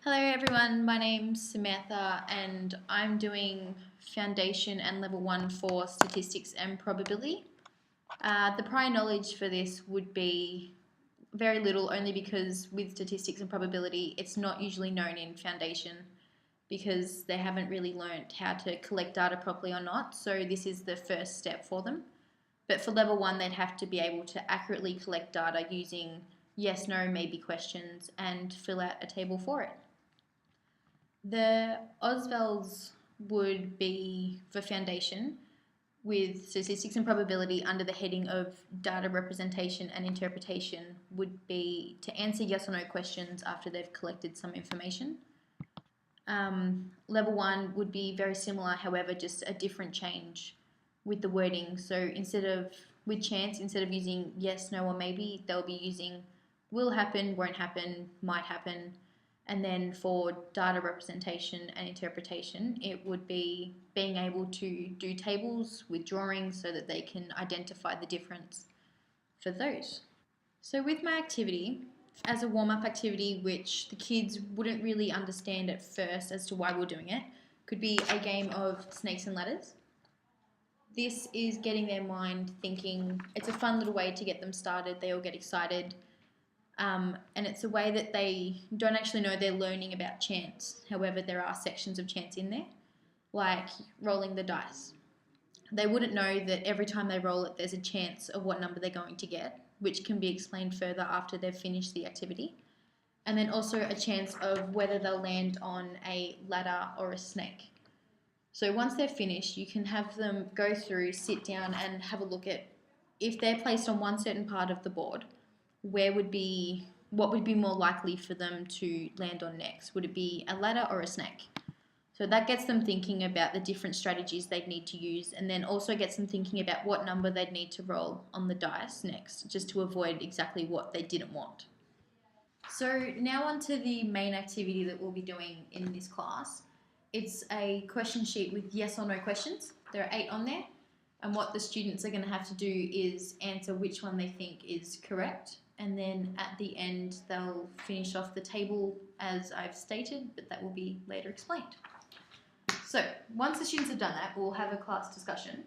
Hello everyone, my name's Samantha and I'm doing Foundation and Level 1 for Statistics and Probability. The prior knowledge for this would be very little, only because with Statistics and Probability it's not usually known in Foundation because they haven't really learnt how to collect data properly or not, so this is the first step for them. But for Level 1 they'd have to be able to accurately collect data using yes, no, maybe questions and fill out a table for it. The Ausvals would be for Foundation with Statistics and Probability under the heading of Data Representation and Interpretation would be to answer yes or no questions after they've collected some information. Level 1 would be very similar, however, just a different change with the wording. So with chance, instead of using yes, no, or maybe, they'll be using will happen, won't happen, might happen. And then for data representation and interpretation, it would be being able to do tables with drawings so that they can identify the difference for those. So with my activity, as a warm-up activity, which the kids wouldn't really understand at first as to why we're doing it, could be a game of snakes and ladders. This is getting their mind thinking. It's a fun little way to get them started. They all get excited. And it's a way that they don't actually know they're learning about chance. However, there are sections of chance in there, like rolling the dice. They wouldn't know that every time they roll it, there's a chance of what number they're going to get, which can be explained further after they've finished the activity. And then also a chance of whether they'll land on a ladder or a snake. So once they're finished, you can have them go through, sit down and have a look at if they're placed on one certain part of the board, what would be more likely for them to land on next? Would it be a ladder or a snake? So that gets them thinking about the different strategies they'd need to use, and then also gets them thinking about what number they'd need to roll on the dice next, just to avoid exactly what they didn't want. So now on to the main activity that we'll be doing in this class. It's a question sheet with yes or no questions. There are 8 on there, and what the students are going to have to do is answer which one they think is correct. And then at the end they'll finish off the table as I've stated, but that will be later explained. So once the students have done that, we'll have a class discussion.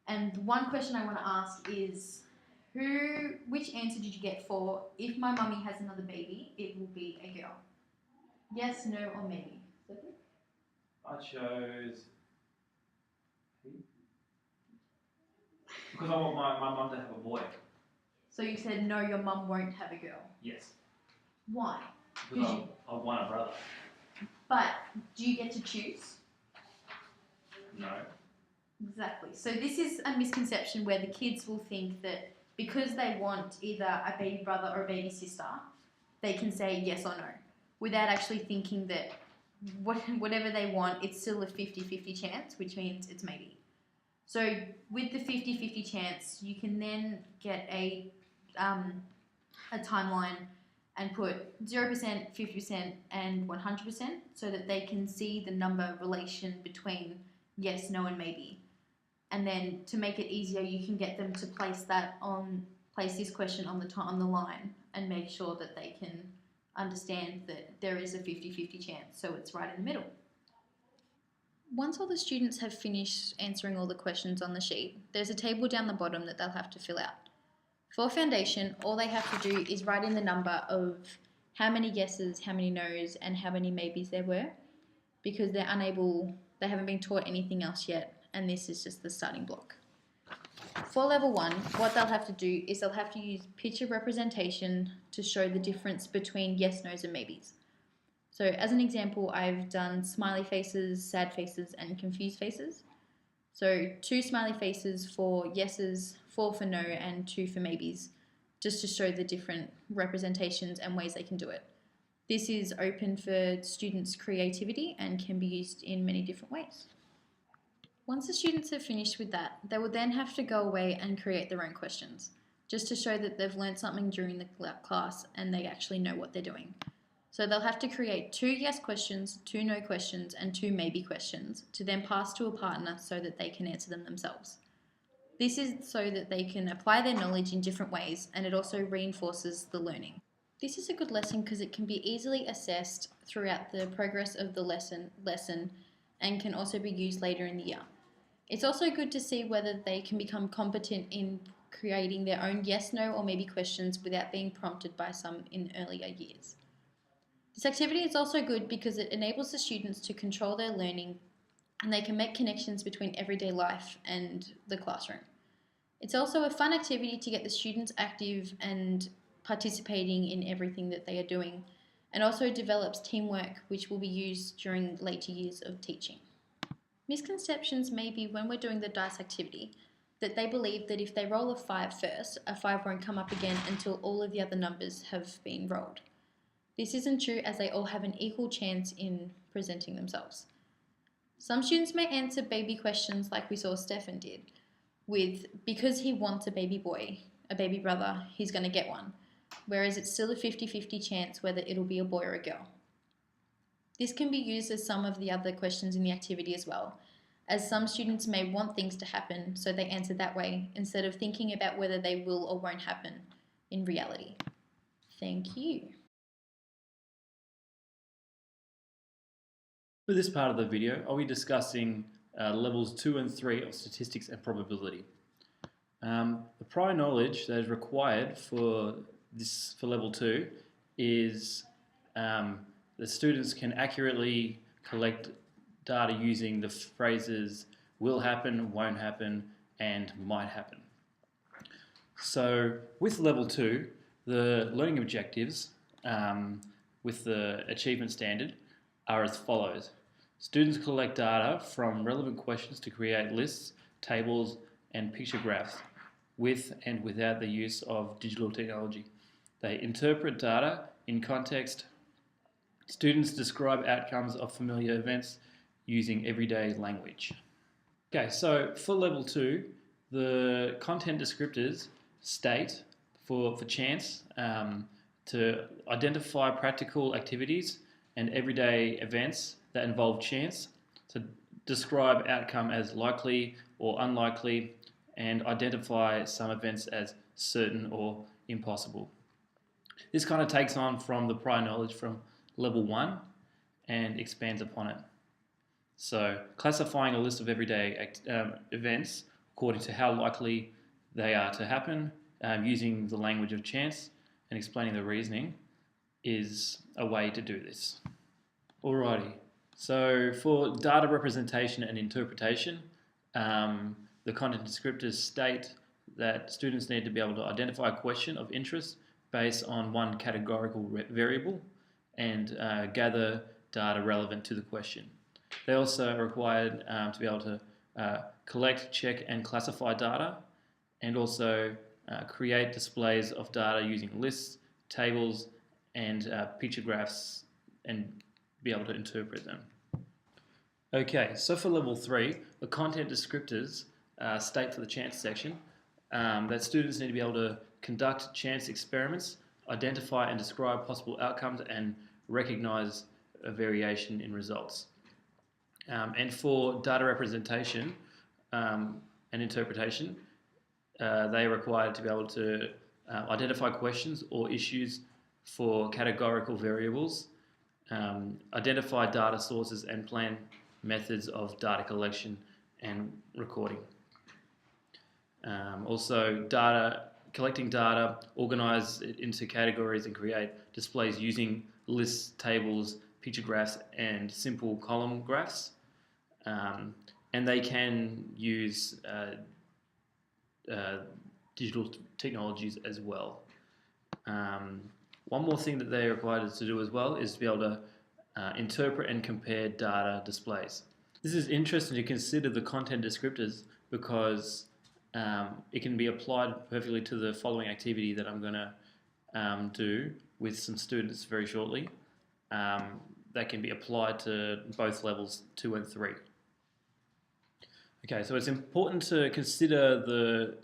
And one question I want to ask is, which answer did you get for if my mummy has another baby, it will be a girl? Yes, no, or maybe? I chose because I want my mum to have a boy. So you said no, your mum won't have a girl. Yes. Why? Because I want a brother. But do you get to choose? No. Exactly. So this is a misconception where the kids will think that because they want either a baby brother or a baby sister, they can say yes or no, without actually thinking that whatever they want, it's still a 50-50 chance, which means it's maybe. So with the 50-50 chance, you can then get a timeline and put 0%, 50% and 100% so that they can see the number relation between yes, no and maybe. And then to make it easier, you can get them to place this question on the line and make sure that they can understand that there is a 50-50 chance, so it's right in the middle. Once all the students have finished answering all the questions on the sheet, there's a table down the bottom that they'll have to fill out. For Foundation, all they have to do is write in the number of how many yeses, how many nos, and how many maybes there were, because they haven't been taught anything else yet, and this is just the starting block. For Level 1, what they'll have to do is they'll have to use picture representation to show the difference between yes, nos, and maybes. So as an example, I've done smiley faces, sad faces, and confused faces. So 2 smiley faces for yeses, 4 for no, and 2 for maybes, just to show the different representations and ways they can do it. This is open for students' creativity and can be used in many different ways. Once the students have finished with that, they will then have to go away and create their own questions, just to show that they've learned something during the class and they actually know what they're doing. So they'll have to create 2 yes questions, 2 no questions, and 2 maybe questions to then pass to a partner so that they can answer them themselves. This is so that they can apply their knowledge in different ways, and it also reinforces the learning. This is a good lesson because it can be easily assessed throughout the progress of the lesson and can also be used later in the year. It's also good to see whether they can become competent in creating their own yes, no, or maybe questions without being prompted by some in earlier years. This activity is also good because it enables the students to control their learning and they can make connections between everyday life and the classroom. It's also a fun activity to get the students active and participating in everything that they are doing, and also develops teamwork, which will be used during later years of teaching. Misconceptions may be when we're doing the dice activity that they believe that if they roll a 5 first, a 5 won't come up again until all of the other numbers have been rolled. This isn't true as they all have an equal chance in presenting themselves. Some students may answer baby questions like we saw Stefan did, with because he wants a baby boy, a baby brother, he's going to get one, whereas it's still a 50-50 chance whether it'll be a boy or a girl. This can be used as some of the other questions in the activity as well, as some students may want things to happen, so they answer that way instead of thinking about whether they will or won't happen in reality. Thank you. For this part of the video, I'll be discussing levels 2 and 3 of statistics and probability. The prior knowledge that is required for level 2 is the students can accurately collect data using the phrases will happen, won't happen, and might happen. So with level 2, the learning objectives with the achievement standard are as follows. Students collect data from relevant questions to create lists, tables, and picture graphs with and without the use of digital technology. They interpret data in context. Students describe outcomes of familiar events using everyday language. Okay, so for level 2, the content descriptors state for chance to identify practical activities and everyday events that involve chance, to describe outcome as likely or unlikely, and identify some events as certain or impossible. This kind of takes on from the prior knowledge from level 1 and expands upon it. So classifying a list of everyday events according to how likely they are to happen, using the language of chance and explaining the reasoning is a way to do this. Alrighty, so for data representation and interpretation, the content descriptors state that students need to be able to identify a question of interest based on one categorical variable and gather data relevant to the question. They also are required to be able to collect, check, and classify data, and also create displays of data using lists, tables, and picture graphs, and be able to interpret them. Okay, so for level 3, the content descriptors state for the chance section that students need to be able to conduct chance experiments, identify and describe possible outcomes, and recognize a variation in results. And for data representation and interpretation, they are required to be able to identify questions or issues for categorical variables, identify data sources, and plan methods of data collection and recording. Also, collecting data, organize it into categories, and create displays using lists, tables, picture graphs, and simple column graphs. And they can use digital technologies as well. One more thing that they are required to do as well is to be able to interpret and compare data displays. This is interesting to consider the content descriptors because it can be applied perfectly to the following activity that I'm going to do with some students very shortly. That can be applied to both levels 2 and 3. Okay, so it's important to consider the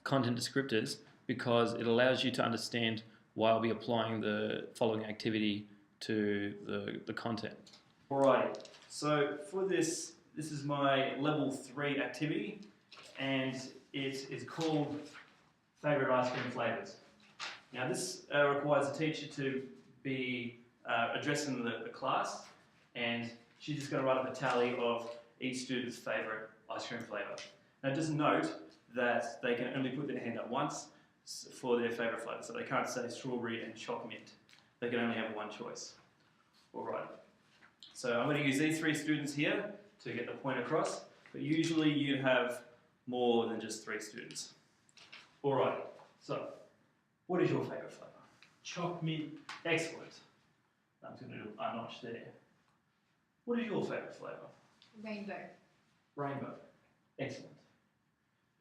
content descriptors because it allows you to understand why I'll be applying the following activity to the content. Alright, so for this is my level 3 activity, and it is called Favourite Ice Cream Flavours. Now this requires a teacher to be addressing the class, and she's just going to write up a tally of each student's favourite ice cream flavour. Now just note that they can only put their hand up once for their favourite flavour, so they can't say strawberry and choc mint. They can only have one choice. Alright, so I'm going to use these 3 students here to get the point across, but usually you have more than just 3 students. Alright, so what is your favourite flavour? Choc mint. Excellent. I'm just going to do a notch there. What is your favourite flavour? Rainbow. Rainbow. Excellent.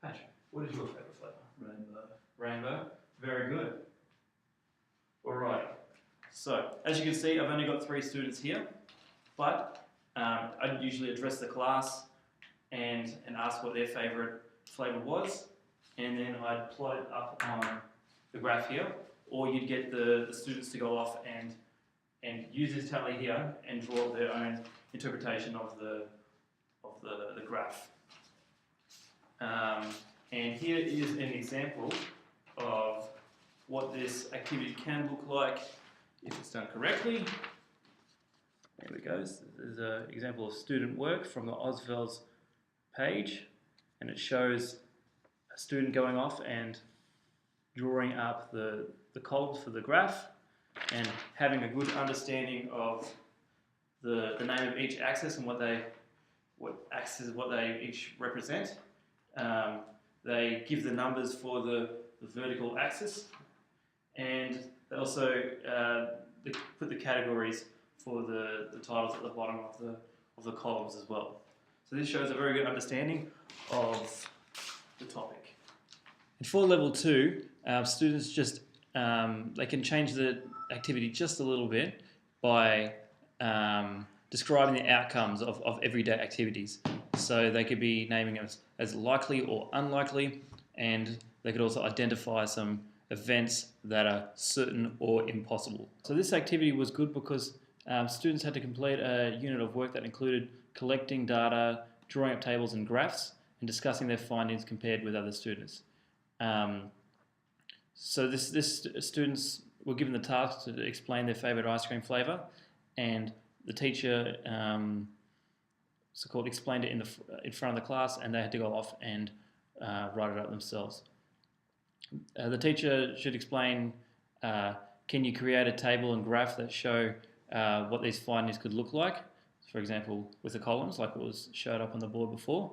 Patrick, what is your favourite flavour? Rainbow. Rainbow. Very good. Alright. So, as you can see, I've only got 3 students here, but I'd usually address the class and ask what their favourite flavour was, and then I'd plot it up on the graph here, or you'd get the students to go off and use this tally here and draw their own interpretation of the graph. And here is an example of what this activity can look like if it's done correctly. There we go. So there's an example of student work from the Oswell's page, and it shows a student going off and drawing up the columns for the graph and having a good understanding of the name of each axis and what they each represent. They give the numbers for the vertical axis, and they also they put the categories for the titles at the bottom of the columns as well. So this shows a very good understanding of the topic. And for level 2, students just they can change the activity just a little bit by describing the outcomes of everyday activities. So they could be naming them as likely or unlikely, and they could also identify some events that are certain or impossible. So this activity was good because students had to complete a unit of work that included collecting data, drawing up tables and graphs, and discussing their findings compared with other students. So this students were given the task to explain their favourite ice cream flavour, and the teacher so-called explained it in front of the class, and they had to go off and write it up themselves. The teacher should explain, can you create a table and graph that show what these findings could look like, for example with the columns like it was showed up on the board before.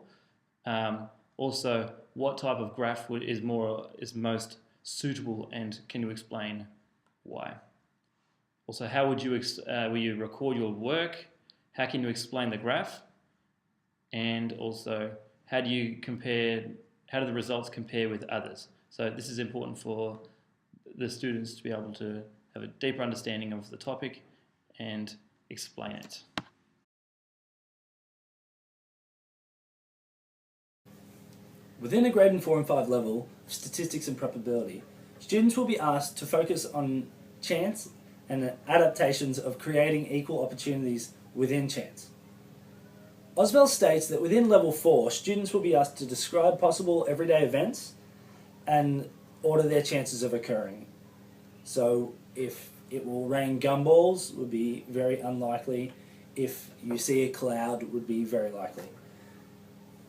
Also, what type of graph is most suitable, and can you explain why? Also, how would you will you record your work? How can you explain the graph? And also, how do the results compare with others? So this is important for the students to be able to have a deeper understanding of the topic and explain it. Within a grade 4 and 5 level of statistics and probability, students will be asked to focus on chance and adaptations of creating equal opportunities within chance. Oswell states that within level 4, students will be asked to describe possible everyday events and order their chances of occurring. So if it will rain gumballs would be very unlikely. If you see a cloud would be very likely.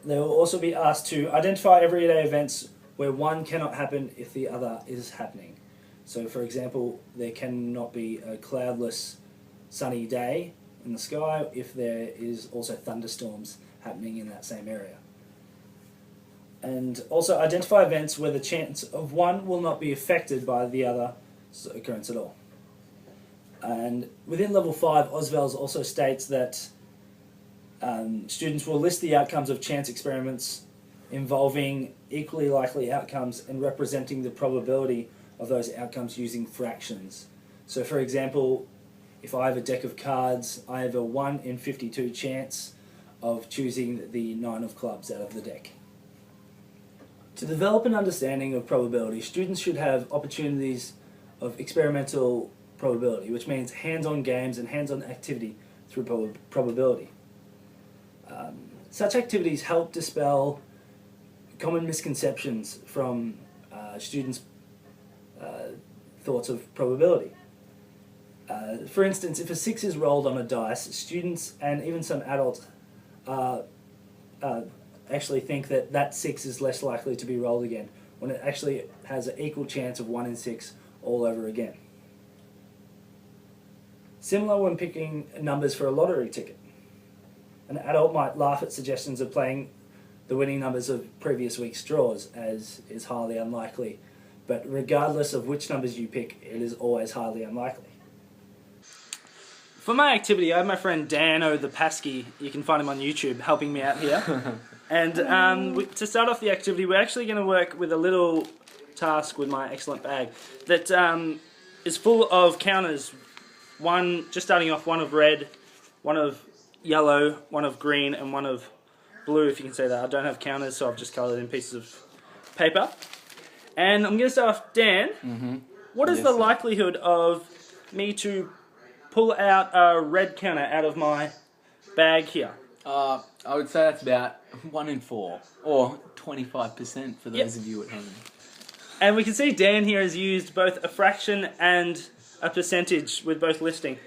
They will also be asked to identify everyday events where one cannot happen if the other is happening. So for example, there cannot be a cloudless sunny day in the sky if there is also thunderstorms happening in that same area. And also identify events where the chance of one will not be affected by the other occurrence at all. And within level 5, Oswell's also states that students will list the outcomes of chance experiments involving equally likely outcomes and representing the probability of those outcomes using fractions. So for example, if I have a deck of cards, I have a 1 in 52 chance of choosing the 9 of clubs out of the deck. To develop an understanding of probability, students should have opportunities of experimental probability, which means hands-on games and hands-on activity through probability. Such activities help dispel common misconceptions from students thoughts of probability. For instance, if a 6 is rolled on a dice, students and even some adults actually think that that 6 is less likely to be rolled again, when it actually has an equal chance of 1 in 6 all over again. Similar when picking numbers for a lottery ticket. An adult might laugh at suggestions of playing the winning numbers of previous week's draws, as is highly unlikely, but regardless of which numbers you pick, it is always highly unlikely. For my activity, I have my friend Dan O. the Pasky, you can find him on YouTube, helping me out here. And to start off the activity, we're actually going to work with a little task with my excellent bag that is full of counters. One, just starting off, one of red, one of yellow, one of green, and one of blue, if you can say that. I don't have counters, so I've just coloured in pieces of paper. And I'm going to start off, Dan. Mm-hmm. What is the likelihood of me to pull out a red counter out of my bag here? I would say that's about 1 in 4, or 25% for those of you at home. And we can see Dan here has used both a fraction and a percentage with both listing.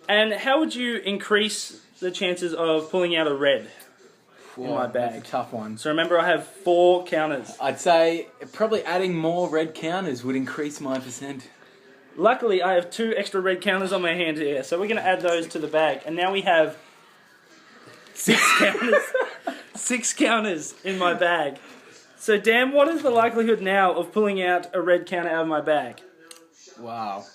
And how would you increase the chances of pulling out a red in my bag? That's a tough one. So remember, I have 4 counters. I'd say probably adding more red counters would increase my percent. Luckily, I have 2 extra red counters on my hand here, so we're going to add those to the bag. And now we have 6 counters. 6 counters in my bag. So Dan, what is the likelihood now of pulling out a red counter out of my bag? Wow.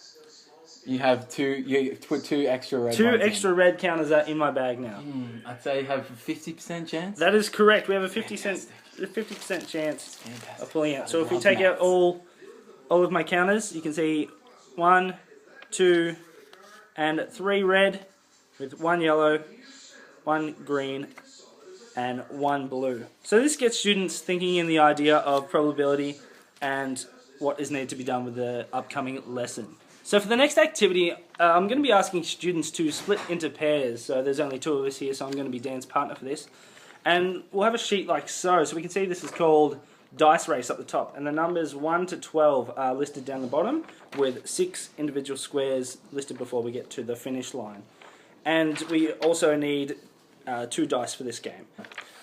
You have 2. You put 2 extra red. 2 ones extra red counters are in my bag now. I'd say you have a 50% chance. That is correct. We have a 50% chance of pulling out. So if we take out all of my counters, you can see 1, 2, and 3 red, with 1 yellow, 1 green, and 1 blue. So this gets students thinking in the idea of probability and what is needed to be done with the upcoming lesson. So for the next activity, I'm going to be asking students to split into pairs. So there's only 2 of us here, so I'm going to be Dan's partner for this. And we'll have a sheet like so. So we can see this is called Dice Race up the top. And the numbers 1 to 12 are listed down the bottom with 6 individual squares listed before we get to the finish line. And we also need 2 dice for this game.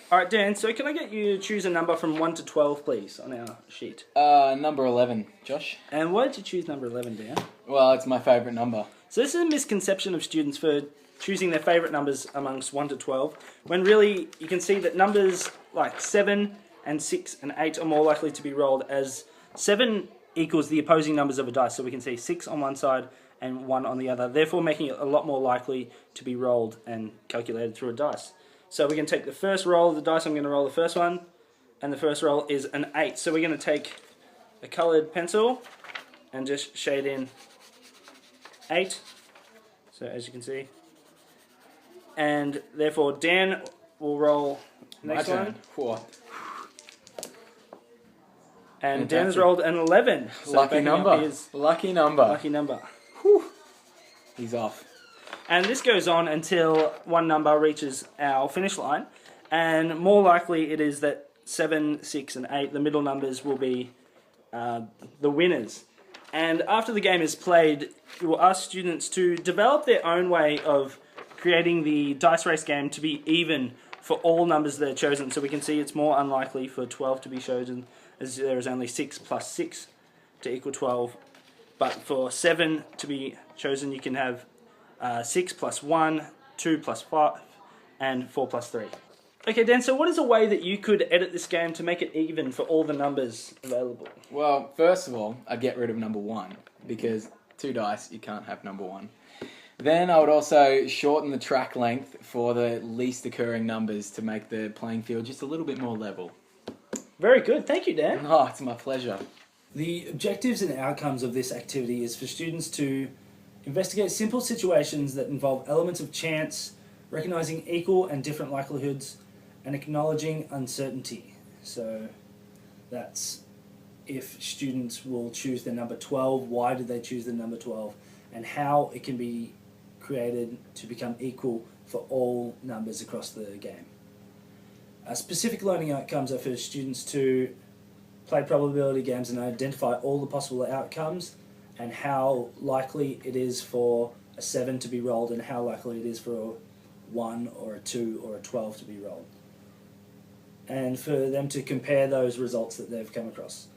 Alright Dan, so can I get you to choose a number from 1 to 12 please on our sheet? Number 11, Josh. And why did you choose number 11, Dan? Well, it's my favourite number. So this is a misconception of students for choosing their favourite numbers amongst 1 to 12, when really you can see that numbers like 7 and 6 and 8 are more likely to be rolled, as 7 equals the opposing numbers of a dice, so we can see 6 on one side and 1 on the other, therefore making it a lot more likely to be rolled and calculated through a dice. So we're going to take the first roll of the dice. I'm going to roll the first one, and the first roll is an 8. So we're going to take a coloured pencil and just shade in 8. So as you can see, and therefore Dan will roll the next one. 4. And Dan has rolled an 11. So Lucky number. Lucky number. Lucky number. Whew. He's off. And this goes on until one number reaches our finish line. And more likely it is that 7, 6, and 8, the middle numbers, will be the winners. And after the game is played, you will ask students to develop their own way of creating the dice race game to be even for all numbers that are chosen. So we can see it's more unlikely for 12 to be chosen, as there is only 6 plus 6 to equal 12. But for 7 to be chosen, you can have 6 plus 1, 2 plus 5, and 4 plus 3. Okay, Dan, so what is a way that you could edit this game to make it even for all the numbers available? Well, first of all, I'd get rid of number 1, because 2 dice, you can't have number 1. Then I would also shorten the track length for the least occurring numbers to make the playing field just a little bit more level. Very good. Thank you, Dan. Oh, it's my pleasure. The objectives and outcomes of this activity is for students to investigate simple situations that involve elements of chance, recognizing equal and different likelihoods, and acknowledging uncertainty. So that's if students will choose the number 12, why did they choose the number 12, and how it can be created to become equal for all numbers across the game. Specific learning outcomes are for students to play probability games and identify all the possible outcomes, and how likely it is for a 7 to be rolled and how likely it is for a 1 or a 2 or a 12 to be rolled. And for them to compare those results that they've come across.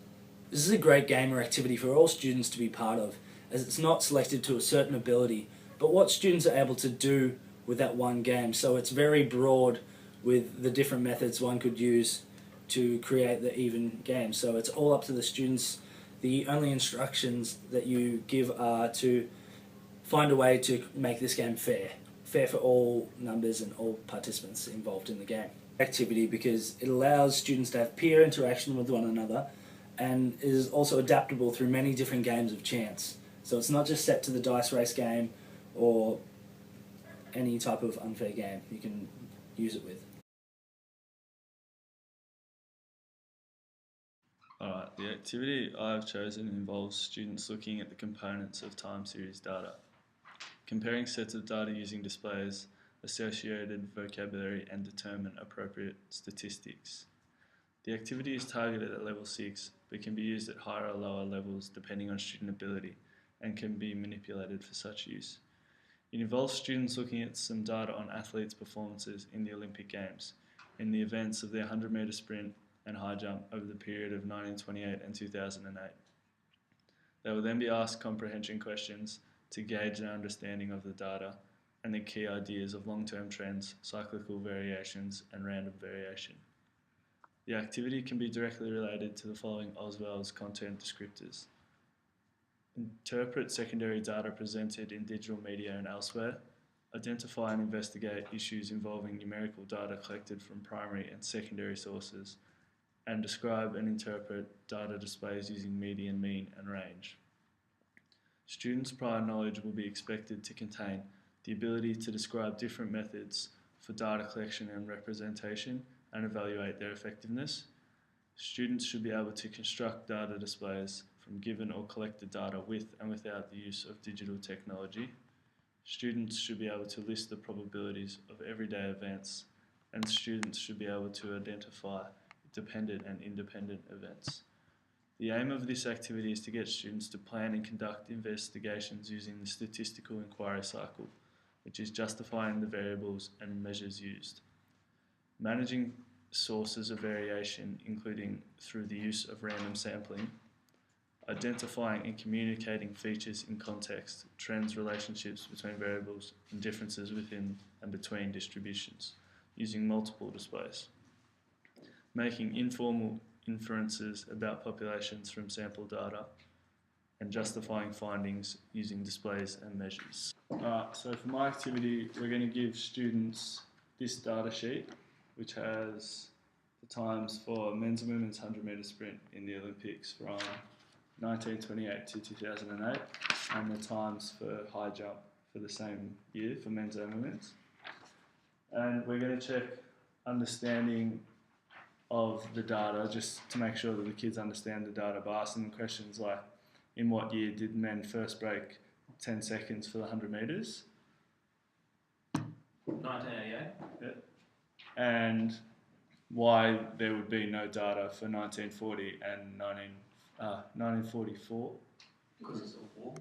This is a great game or activity for all students to be part of, as it's not selected to a certain ability, but what students are able to do with that one game. So it's very broad with the different methods one could use to create the even game. So it's all up to the students. The only instructions that you give are to find a way to make this game fair. Fair for all numbers and all participants involved in the game. Activity because it allows students to have peer interaction with one another and is also adaptable through many different games of chance. So it's not just set to the dice race game or any type of unfair game you can use it with. Alright, the activity I've chosen involves students looking at the components of time series data, comparing sets of data using displays, associated vocabulary and determine appropriate statistics. The activity is targeted at level 6 but can be used at higher or lower levels depending on student ability and can be manipulated for such use. It involves students looking at some data on athletes' performances in the Olympic Games, in the events of the 100 metre sprint and high jump over the period of 1928 and 2008. They will then be asked comprehension questions to gauge their understanding of the data and the key ideas of long-term trends, cyclical variations and random variation. The activity can be directly related to the following Oswald's content descriptors. Interpret secondary data presented in digital media and elsewhere. Identify and investigate issues involving numerical data collected from primary and secondary sources. And describe and interpret data displays using median, mean and range. Students' prior knowledge will be expected to contain the ability to describe different methods for data collection and representation and evaluate their effectiveness. Students should be able to construct data displays from given or collected data with and without the use of digital technology. Students should be able to list the probabilities of everyday events, and students should be able to identify dependent and independent events. The aim of this activity is to get students to plan and conduct investigations using the statistical inquiry cycle, which is justifying the variables and measures used. Managing sources of variation, including through the use of random sampling. Identifying and communicating features in context, trends, relationships between variables, and differences within and between distributions, using multiple displays. Making informal inferences about populations from sample data, and justifying findings using displays and measures. So for my activity, we're going to give students this data sheet, which has the times for men's and women's 100 metre sprint in the Olympics from 1928 to 2008, and the times for high jump for the same year for men's and women's. And we're going to check understanding of the data just to make sure that the kids understand the data by asking them questions like, in what year did men first break 10 seconds for the 100 metres? 1988. Yeah. And why there would be no data for 1940 and 1944. Because it's a war.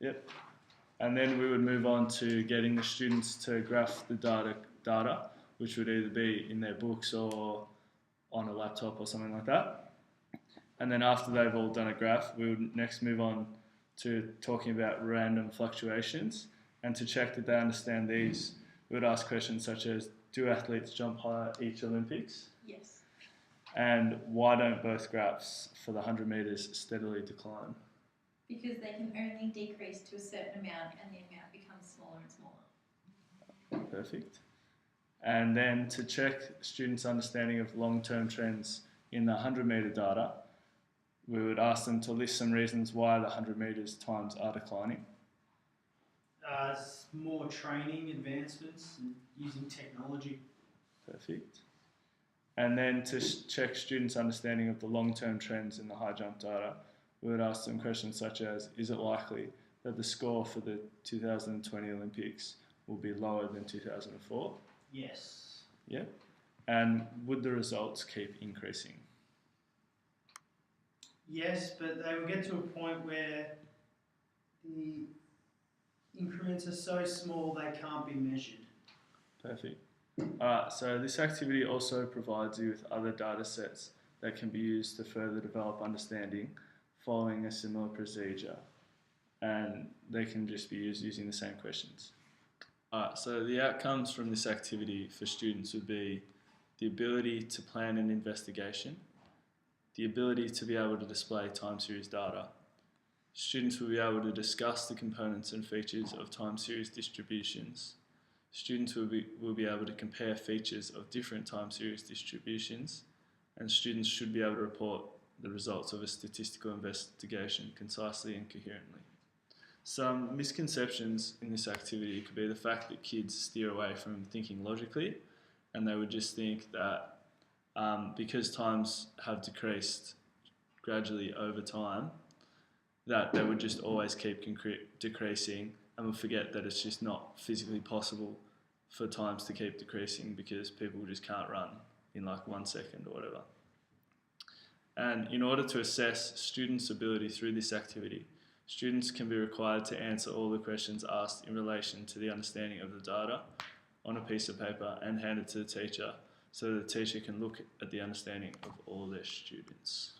Yep. And then we would move on to getting the students to graph the data, which would either be in their books or on a laptop or something like that. And then after they've all done a graph, we would next move on to talking about random fluctuations. And to check that they understand these, we would ask questions such as, do athletes jump higher each Olympics? Yes. And why don't both graphs for the 100 metres steadily decline? Because they can only decrease to a certain amount and the amount becomes smaller and smaller. Perfect. And then to check students' understanding of long-term trends in the 100 metre data, we would ask them to list some reasons why the 100 metres times are declining. More training advancements and using technology. Perfect. And then to check students' understanding of the long-term trends in the high jump data, we would ask them questions such as, is it likely that the score for the 2020 Olympics will be lower than 2004? Yes. Yep. And would the results keep increasing? Yes, but they will get to a point where The increments are so small they can't be measured. Perfect. Alright, so this activity also provides you with other data sets that can be used to further develop understanding following a similar procedure. And they can just be used using the same questions. Alright, so the outcomes from this activity for students would be the ability to plan an investigation, the ability to be able to display time series data. Students will be able to discuss the components and features of time series distributions. Students will be able to compare features of different time series distributions, and students should be able to report the results of a statistical investigation concisely and coherently. Some misconceptions in this activity could be the fact that kids steer away from thinking logically, and they would just think that because times have decreased gradually over time, that they would just always keep decreasing, and would forget that it's just not physically possible for times to keep decreasing because people just can't run in like 1 second or whatever. And in order to assess students' ability through this activity, students can be required to answer all the questions asked in relation to the understanding of the data on a piece of paper and hand it to the teacher so that the teacher can look at the understanding of all their students.